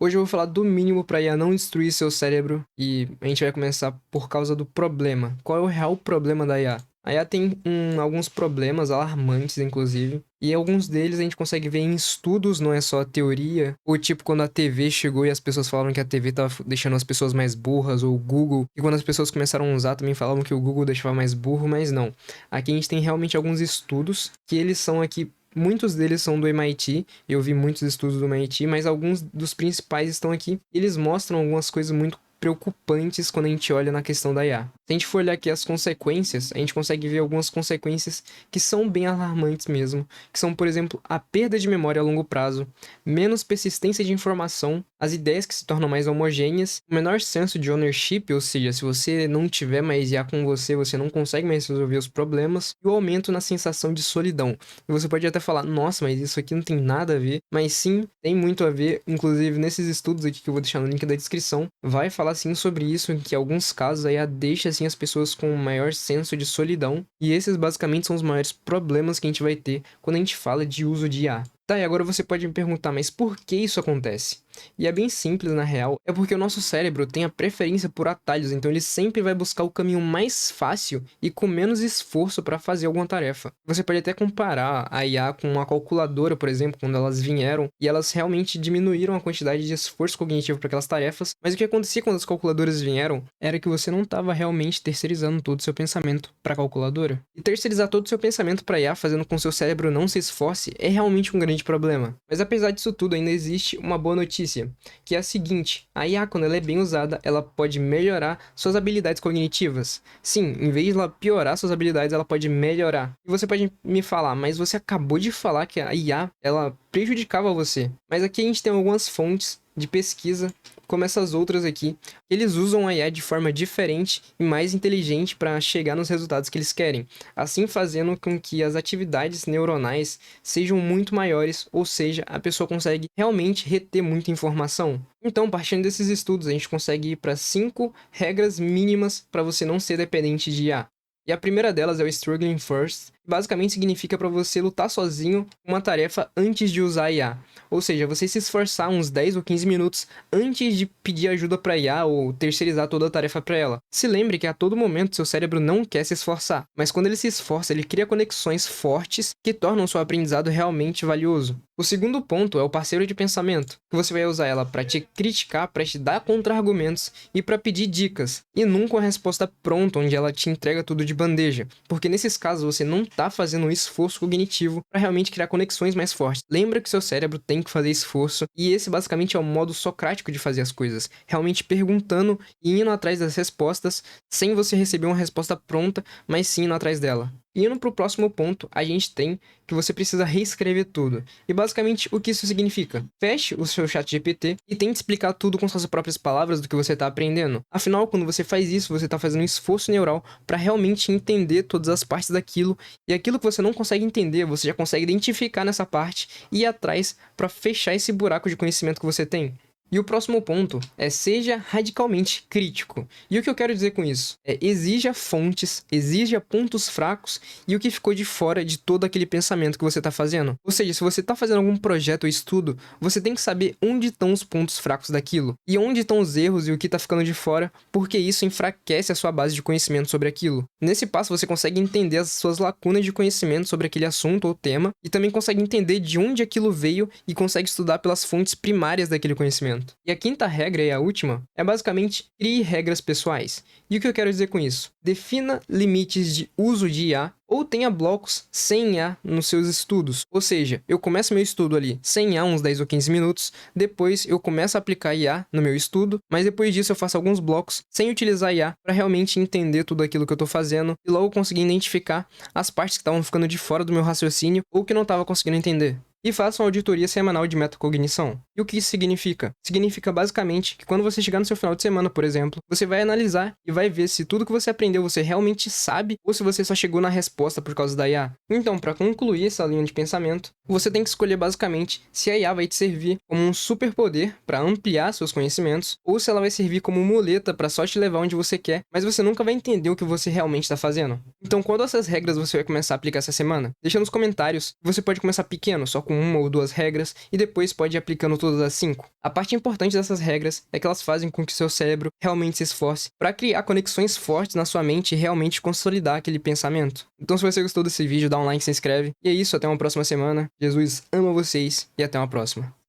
Hoje eu vou falar do mínimo para IA não destruir seu cérebro e a gente vai começar por causa do problema. Qual é o real problema da IA? A IA tem alguns problemas alarmantes, inclusive, e alguns deles a gente consegue ver em estudos, não é só teoria. Ou tipo quando a TV chegou e as pessoas falaram que a TV estava deixando as pessoas mais burras, ou o Google. E quando as pessoas começaram a usar também falavam que o Google deixava mais burro, mas não. Aqui a gente tem realmente alguns estudos que eles são aqui. Muitos deles são do MIT, eu vi muitos estudos do MIT, mas alguns dos principais estão aqui. Eles mostram algumas coisas muito preocupantes quando a gente olha na questão da IA. Se a gente for olhar aqui as consequências, a gente consegue ver algumas consequências que são bem alarmantes mesmo, que são, por exemplo, a perda de memória a longo prazo, menos persistência de informação, as ideias que se tornam mais homogêneas, o menor senso de ownership, ou seja, se você não tiver mais IA com você, você não consegue mais resolver os problemas, e o aumento na sensação de solidão. E você pode até falar, nossa, mas isso aqui não tem nada a ver, mas sim, tem muito a ver, inclusive nesses estudos aqui que eu vou deixar no link da descrição, vai falar sim sobre isso, em que em alguns casos a IA deixa assim as pessoas com um maior senso de solidão, e esses basicamente são os maiores problemas que a gente vai ter quando a gente fala de uso de IA. Tá, e agora você pode me perguntar, mas por que isso acontece? E é bem simples na real, é porque o nosso cérebro tem a preferência por atalhos, então ele sempre vai buscar o caminho mais fácil e com menos esforço para fazer alguma tarefa. Você pode até comparar a IA com uma calculadora, por exemplo, quando elas vieram e elas realmente diminuíram a quantidade de esforço cognitivo para aquelas tarefas, mas o que acontecia quando as calculadoras vieram era que você não estava realmente terceirizando todo o seu pensamento para a calculadora. E terceirizar todo o seu pensamento para a IA, fazendo com que seu cérebro não se esforce, é realmente um grande problema. Mas apesar disso tudo, ainda existe uma boa notícia, que é a seguinte: a IA, quando ela é bem usada, ela pode melhorar suas habilidades cognitivas. Sim, em vez de ela piorar suas habilidades, ela pode melhorar. E você pode me falar, mas você acabou de falar que a IA, ela prejudicava você. Mas aqui a gente tem algumas fontes de pesquisa, como essas outras aqui, eles usam a IA de forma diferente e mais inteligente para chegar nos resultados que eles querem, assim fazendo com que as atividades neuronais sejam muito maiores, ou seja, a pessoa consegue realmente reter muita informação. Então, partindo desses estudos, a gente consegue ir para 5 regras mínimas para você não ser dependente de IA. E a primeira delas é o Struggling First, que basicamente significa para você lutar sozinho uma tarefa antes de usar a IA. Ou seja, você se esforçar uns 10 ou 15 minutos antes de pedir ajuda para a IA ou terceirizar toda a tarefa para ela. Se lembre que a todo momento seu cérebro não quer se esforçar, mas quando ele se esforça, ele cria conexões fortes que tornam seu aprendizado realmente valioso. O segundo ponto é o parceiro de pensamento, que você vai usar ela para te criticar, para te dar contra-argumentos e para pedir dicas, e nunca uma resposta pronta onde ela te entrega tudo de bandeja, porque nesses casos você não está fazendo um esforço cognitivo para realmente criar conexões mais fortes. Lembra que seu cérebro tem que fazer esforço, e esse basicamente é o modo socrático de fazer as coisas, realmente perguntando e indo atrás das respostas, sem você receber uma resposta pronta, mas sim indo atrás dela. E indo para o próximo ponto, a gente tem que você precisa reescrever tudo. E basicamente o que isso significa? Feche o seu chat GPT e tente explicar tudo com suas próprias palavras do que você está aprendendo. Afinal, quando você faz isso, você está fazendo um esforço neural para realmente entender todas as partes daquilo. E aquilo que você não consegue entender, você já consegue identificar nessa parte e ir atrás para fechar esse buraco de conhecimento que você tem. E o próximo ponto é seja radicalmente crítico. E o que eu quero dizer com isso? Exija fontes, exija pontos fracos e o que ficou de fora de todo aquele pensamento que você está fazendo. Ou seja, se você está fazendo algum projeto ou estudo, você tem que saber onde estão os pontos fracos daquilo e onde estão os erros e o que está ficando de fora, porque isso enfraquece a sua base de conhecimento sobre aquilo. Nesse passo, você consegue entender as suas lacunas de conhecimento sobre aquele assunto ou tema e também consegue entender de onde aquilo veio e consegue estudar pelas fontes primárias daquele conhecimento. E a quinta regra, e a última, é basicamente crie regras pessoais. E o que eu quero dizer com isso? Defina limites de uso de IA ou tenha blocos sem IA nos seus estudos. Ou seja, eu começo meu estudo ali sem IA uns 10 ou 15 minutos, depois eu começo a aplicar IA no meu estudo, mas depois disso eu faço alguns blocos sem utilizar IA para realmente entender tudo aquilo que eu estou fazendo e logo conseguir identificar as partes que estavam ficando de fora do meu raciocínio ou que não estava conseguindo entender. E faça uma auditoria semanal de metacognição. E o que isso significa? Significa basicamente que quando você chegar no seu final de semana, por exemplo, você vai analisar e vai ver se tudo que você aprendeu você realmente sabe ou se você só chegou na resposta por causa da IA. Então, para concluir essa linha de pensamento, você tem que escolher basicamente se a IA vai te servir como um superpoder para ampliar seus conhecimentos ou se ela vai servir como muleta para só te levar onde você quer, mas você nunca vai entender o que você realmente está fazendo. Então, quando essas regras você vai começar a aplicar essa semana? Deixa nos comentários. Você pode começar pequeno, só com uma ou duas regras, e depois pode ir aplicando todas as 5? A parte importante dessas regras é que elas fazem com que seu cérebro realmente se esforce para criar conexões fortes na sua mente e realmente consolidar aquele pensamento. Então, se você gostou desse vídeo, dá um like, se inscreve. E é isso, até uma próxima semana. Jesus ama vocês e até uma próxima.